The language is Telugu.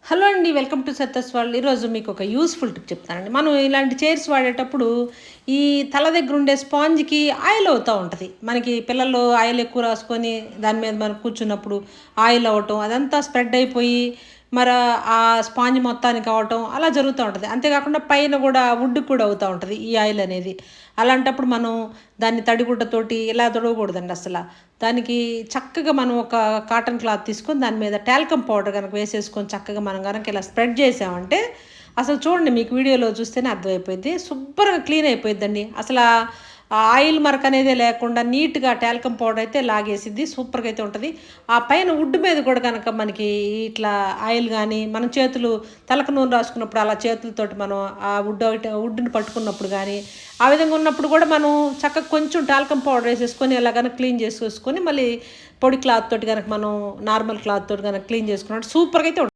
హలో అండి, వెల్కమ్ టు సత్తస్ వరల్డ్. ఈరోజు మీకు ఒక యూస్ఫుల్ టిప్ చెప్తానండి. మనం ఇలాంటి చైర్స్ వాడేటప్పుడు ఈ తల దగ్గర ఉండే స్పాంజ్కి ఆయిల్ అవుతూ ఉంటుంది. మనకి పిల్లలు ఆయిల్ ఎక్కువ రాసుకొని దాని మీద మనం కూర్చున్నప్పుడు ఆయిల్ అవ్వటం అదంతా స్ప్రెడ్ అయిపోయి మరి ఆ స్పాంజ్ మొత్తానికి అవ్వటం అలా జరుగుతూ ఉంటుంది. అంతేకాకుండా పైన కూడా వుడ్ కూడా అవుతూ ఉంటుంది ఈ ఆయిల్ అనేది. అలాంటప్పుడు మనం దాన్ని తడిగుడ్డతోటి ఇలా తొడవకూడదండి అసలు. దానికి చక్కగా మనం ఒక కాటన్ క్లాత్ తీసుకొని దాని మీద టాల్కమ్ పౌడర్ కనుక వేసేసుకొని చక్కగా మనం కనుక ఇలా స్ప్రెడ్ చేసామంటే అసలు చూడండి, మీకు వీడియోలో చూస్తేనే అర్థమైపోయింది. శుభ్రంగా క్లీన్ అయిపోయిద్దండి అసలు. ఆ ఆయిల్ మరక అనేదే లేకుండా నీట్గా టాల్కమ్ పౌడర్ అయితే లాగేసిద్ది. సూపర్గా అయితే ఉంటుంది. ఆ పైన వుడ్ మీద కూడా కనుక మనకి ఇట్లా ఆయిల్ కానీ మనం చేతులు తలకు నూనె రాసుకున్నప్పుడు అలా చేతులతోటి మనం ఆ వుడ్ని పట్టుకున్నప్పుడు కానీ ఆ విధంగా ఉన్నప్పుడు కూడా మనం చక్కగా కొంచెం టాల్కమ్ పౌడర్ వేసేసుకొని ఇలా కనుక క్లీన్ చేసేసుకొని మళ్ళీ పొడి క్లాత్ తోటి కనుక మనం నార్మల్ క్లాత్ తోటి కనుక క్లీన్ చేసుకున్నట్టు సూపర్గా అయితే ఉంటుంది.